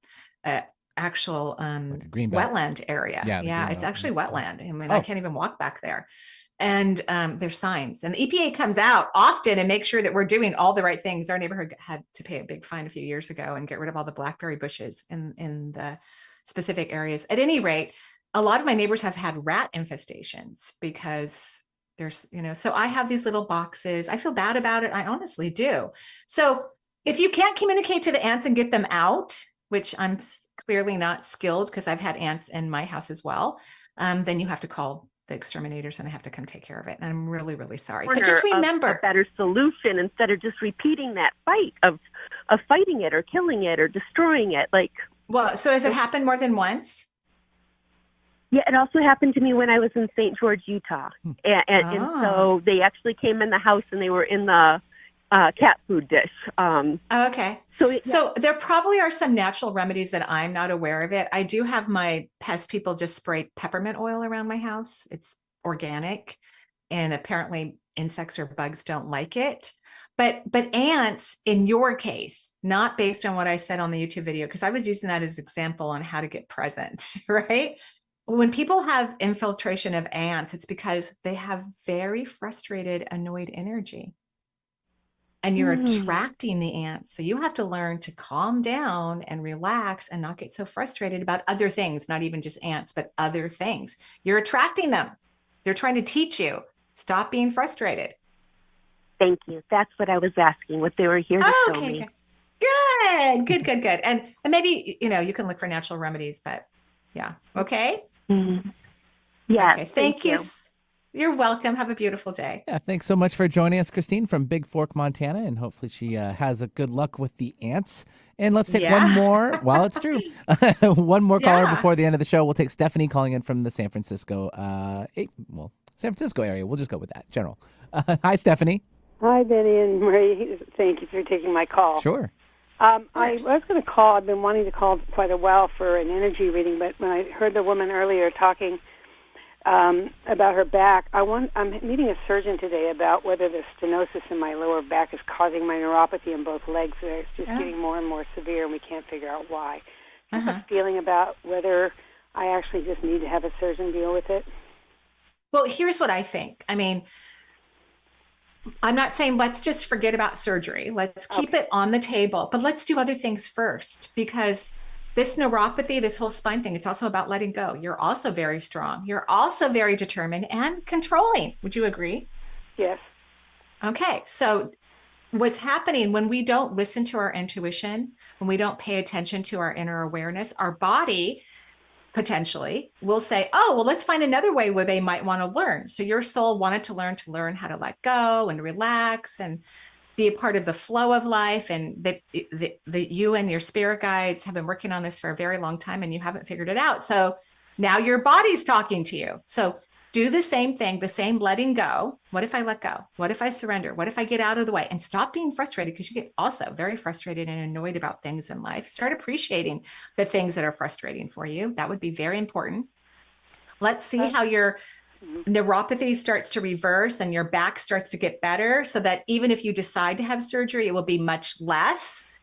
actual like wetland area. Yeah, it's actually wetland. I mean, I can't even walk back there. And there's signs, and the EPA comes out often and makes sure that we're doing all the right things. Our neighborhood had to pay a big fine a few years ago and get rid of all the blackberry bushes in the specific areas. At any rate, a lot of my neighbors have had rat infestations because There's, so I have these little boxes. I feel bad about it. I honestly do. So if you can't communicate to the ants and get them out, which I'm clearly not skilled because I've had ants in my house as well, then you have to call the exterminators and they have to come take care of it. And I'm really, really sorry. But just remember a better solution instead of just repeating that fight of fighting it or killing it or destroying it. Well, so has it happened more than once? Yeah, it also happened to me when I was in St. George, Utah. And so they actually came in the house and they were in the cat food dish. Okay. So there probably are some natural remedies that I'm not aware of it. I do have my pest people just spray peppermint oil around my house. It's organic, and apparently insects or bugs don't like it. But ants, in your case, not based on what I said on the YouTube video, because I was using that as an example on how to get present, right? When people have infiltration of ants, it's because they have very frustrated, annoyed energy. And you're attracting the ants. So you have to learn to calm down and relax and not get so frustrated about other things, not even just ants, but other things. You're attracting them. They're trying to teach you. Stop being frustrated. Thank you. That's what I was asking, what they were here to show me. Good. And maybe, you can look for natural remedies, but yeah. Okay. Yeah. Okay. Thank you. You're welcome. Have a beautiful day. Yeah, thanks so much for joining us, Christine, from Big Fork, Montana, and hopefully she has a good luck with the ants. And let's take one more. Well, it's true. One more caller before the end of the show. We'll take Stephanie calling in from the San Francisco area. We'll just go with that. General. Hi, Stephanie. Hi, Benny and Marie. Thank you for taking my call. Sure. I was going to call. I've been wanting to call quite a while for an energy reading, but when I heard the woman earlier talking about her back, I'm meeting a surgeon today about whether the stenosis in my lower back is causing my neuropathy in both legs. It's just getting more and more severe, and we can't figure out why. Do you have a feeling about whether I actually just need to have a surgeon deal with it? Well, here's what I think. I mean, I'm not saying let's just forget about surgery. Let's keep it on the table, but let's do other things first, because this neuropathy, this whole spine thing, it's also about letting go. You're also very strong. You're also very determined and controlling. Would you agree? Yes. Okay. So what's happening when we don't listen to our intuition, when we don't pay attention to our inner awareness, our body potentially will say, oh, well, let's find another way where they might want to learn. So your soul wanted to learn how to let go and relax and be a part of the flow of life. And that you and your spirit guides have been working on this for a very long time and you haven't figured it out. So now your body's talking to you. So do the same thing, the same letting go. What if I let go? What if I surrender? What if I get out of the way? And stop being frustrated, because you get also very frustrated and annoyed about things in life. Start appreciating the things that are frustrating for you. That would be very important. Let's see how your neuropathy starts to reverse and your back starts to get better, so that even if you decide to have surgery, it will be much less.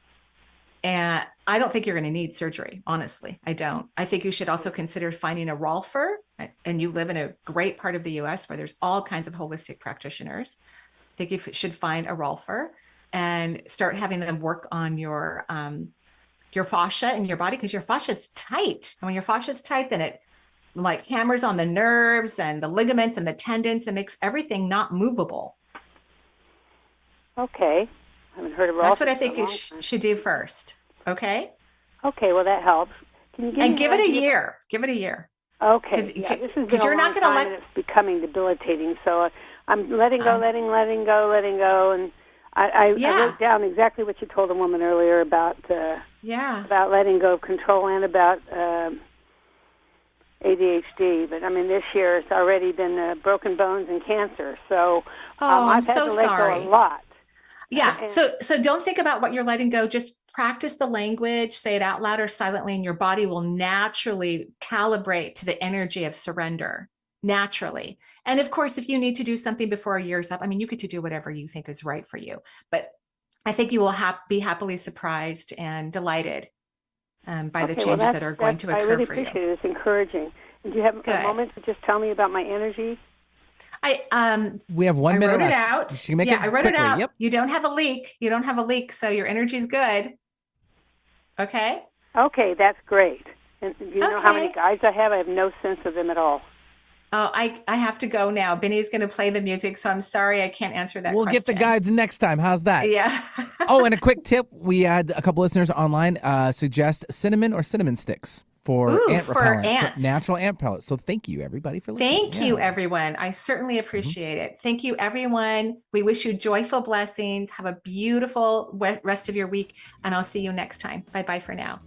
And I don't think you're going to need surgery. Honestly, I don't. I think you should also consider finding a rolfer, and you live in a great part of the US where there's all kinds of holistic practitioners. I think you should find a rolfer and start having them work on your fascia in your body, because your fascia is tight. And when your fascia is tight, then it like hammers on the nerves and the ligaments and the tendons and makes everything not movable. Okay. I haven't heard of rolfer. That's what I think you should do first. Okay. Okay. Well, that helps. Can you give it a year? Give it a year. Okay. Because you're not going to let. It's becoming debilitating. So I'm letting go, letting go, and I wrote down exactly what you told the woman earlier about about letting go of control and about ADHD. But I mean, this year it's already been broken bones and cancer. So I've had to let go a lot. Yeah. So don't think about what you're letting go. Just practice the language, say it out loud or silently, and your body will naturally calibrate to the energy of surrender naturally. And of course, if you need to do something before a year's up, I mean, you get to do whatever you think is right for you. But I think you will be happily surprised and delighted by the changes that are going to occur for you. I really appreciate it. It's encouraging. And do you have a moment to just tell me about my energy? We have 1 minute. I wrote it left. out. I wrote it out. Yep. You don't have a leak. So your energy's good. Okay. Okay, that's great. And do you know how many guides I have? I have no sense of them at all. Oh, I have to go now. Benny's going to play the music, so I'm sorry I can't answer that We'll question. get the guides next time. How's that? Yeah. Oh, and a quick tip. We had a couple listeners online suggest cinnamon or cinnamon sticks for ant repellent, ants. For natural ant pellets. So thank you, everybody, for listening. Thank you, everyone. I certainly appreciate it. Thank you, everyone. We wish you joyful blessings. Have a beautiful rest of your week, and I'll see you next time. Bye-bye for now.